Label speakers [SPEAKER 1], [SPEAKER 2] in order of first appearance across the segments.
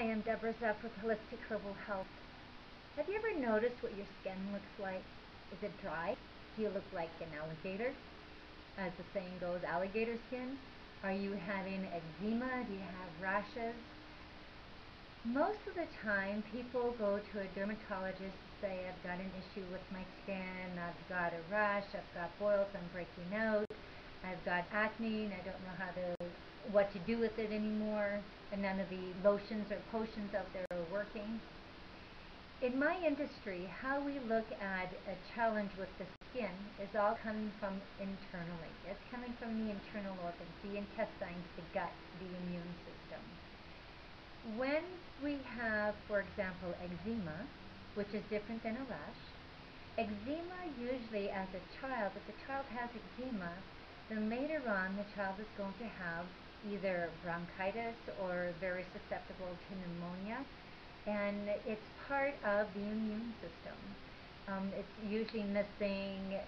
[SPEAKER 1] Hi, I'm Deborah Zepp with Holistic Herbal Health. Have you ever noticed what your skin looks like? Is it dry? Do you look like an alligator? As the saying goes, alligator skin? Are you having eczema? Do you have rashes? Most of the time, people go to a dermatologist to say, I've got an issue with my skin, I've got a rash, I've got boils, I'm breaking out, I've got acne, and I don't know what to do with it anymore, and none of the lotions or potions out there are working. In my industry, how we look at a challenge with the skin is all coming from internally. It's coming from the internal organs, the intestines, the gut, the immune system. When we have, for example, eczema, which is different than a rash, eczema usually as a child, if the child has eczema, then later on the child is going to have either bronchitis or very susceptible to pneumonia, and it's part of the immune system. It's usually missing,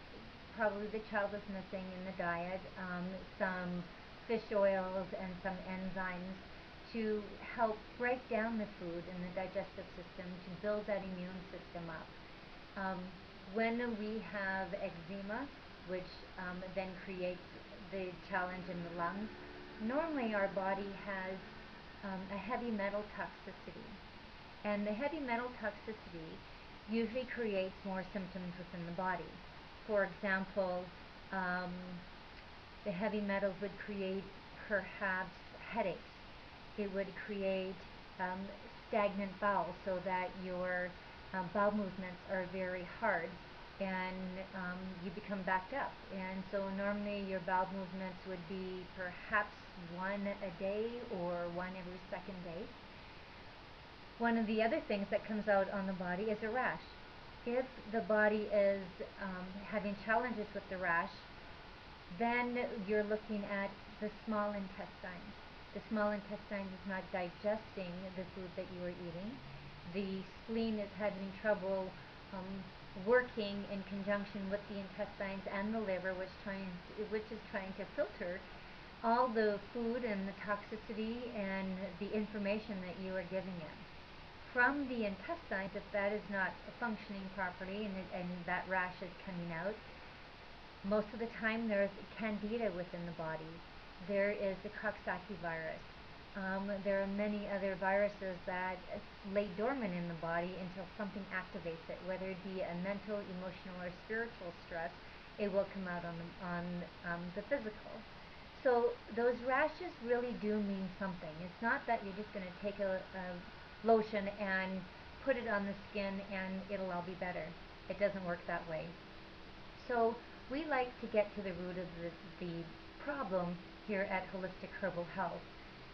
[SPEAKER 1] probably the child is missing in the diet, some fish oils and some enzymes to help break down the food in the digestive system to build that immune system up. When we have eczema, which then creates the challenge in the lungs, normally our body has a heavy metal toxicity. And the heavy metal toxicity usually creates more symptoms within the body. For example, the heavy metals would create perhaps headaches. It would create stagnant bowels, so that your bowel movements are very hard and you become backed up. And so normally your bowel movements would be perhaps one a day or one every second day. One of the other things that comes out on the body is a rash. If the body is having challenges with the rash, then you're looking at the small intestines. The small intestine is not digesting the food that you are eating. The spleen is having trouble working in conjunction with the intestines and the liver, which is trying to filter all the food and the toxicity and the information that you are giving it. From the intestines, if that is not functioning properly and that rash is coming out, most of the time there's candida within the body. There is the Coxsackie virus. There are many other viruses that lay dormant in the body until something activates it, whether it be a mental, emotional, or spiritual stress. It will come out on the physical. So those rashes really do mean something. It's not that you're just going to take a lotion and put it on the skin and it'll all be better. It doesn't work that way. So we like to get to the root of the problem here at Holistic Herbal Health.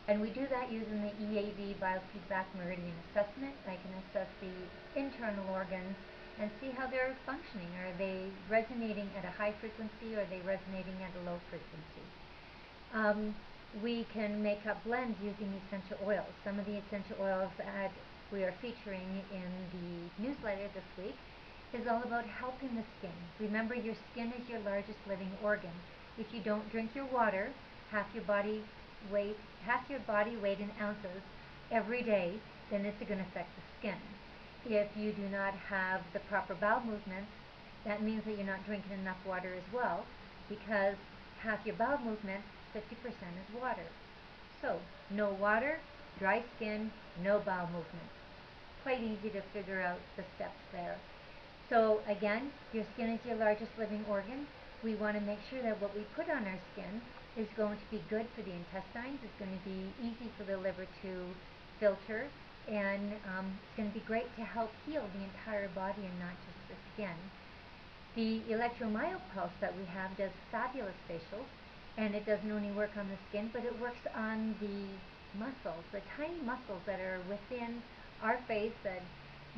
[SPEAKER 1] And we do that using the EAV Biofeedback Meridian Assessment. I can assess the internal organs and see how they're functioning. Are they resonating at a high frequency, or are they resonating at a low frequency? We can make up blends using essential oils. Some of the essential oils that we are featuring in the newsletter this week is all about helping the skin. Remember, your skin is your largest living organ. If you don't drink your water, half your body weight in ounces every day, then it's going to affect the skin. If you do not have the proper bowel movements, that means that you're not drinking enough water as well, because half your bowel movements, 50% is water. So, no water, dry skin, no bowel movements. Quite easy to figure out the steps there. So again, your skin is your largest living organ. We want to make sure that what we put on our skin is going to be good for the intestines. It's going to be easy for the liver to filter, and it's going to be great to help heal the entire body and not just the skin. The electromyopulse that we have does fabulous facials, and it doesn't only work on the skin, but it works on the muscles, the tiny muscles that are within our face. That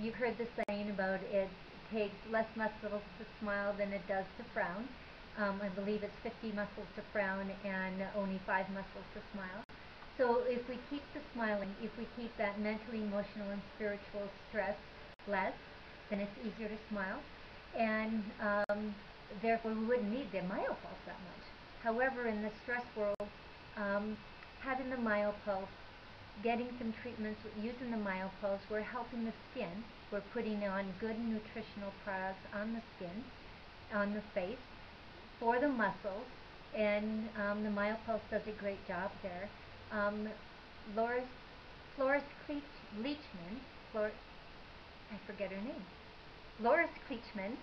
[SPEAKER 1] you've heard the saying about it takes less muscles to smile than it does to frown. I believe it's 50 muscles to frown and only 5 muscles to smile. So if we keep the smiling, if we keep that mental, emotional, and spiritual stress less, then it's easier to smile, and therefore we wouldn't need the myopulse that much. However, in the stress world, having the myopulse getting some treatments using the MyoPulse. We're helping the skin. We're putting on good nutritional products on the skin, on the face, for the muscles, and the MyoPulse does a great job there. Floris Leachman, I forget her name. Loris Kleachman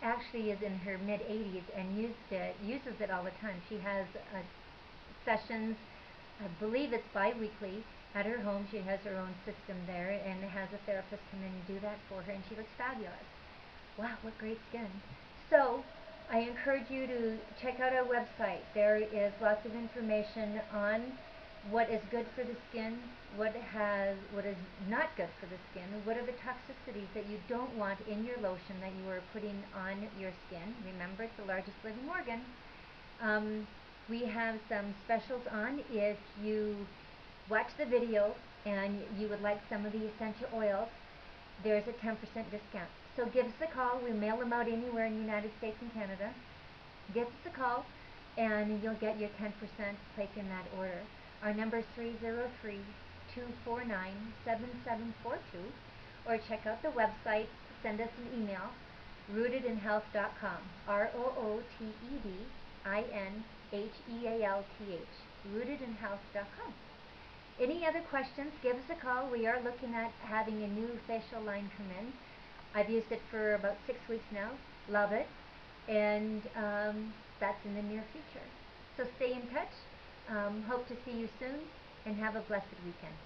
[SPEAKER 1] actually is in her mid-80s and uses it all the time. She has sessions, I believe it's bi-weekly, at her home. She has her own system there and has a therapist come in and do that for her, and she looks fabulous. Wow, what great skin. So I encourage you to check out our website. There is lots of information on what is good for the skin, what is not good for the skin, what are the toxicities that you don't want in your lotion that you are putting on your skin. Remember, it's the largest living organ. We have some specials on. If you watch the video and you would like some of the essential oils, there's a 10% discount. So give us a call. We mail them out anywhere in the United States and Canada. Give us a call and you'll get your 10% taken that order. Our number is 303-249-7742, or check out the website, send us an email, rootedinhealth.com, ROOTEDINHEALTH, rootedinhealth.com. Any other questions, give us a call. We are looking at having a new facial line come in. I've used it for about 6 weeks now, love it, and that's in the near future. So stay in touch. Hope to see you soon, and have a blessed weekend.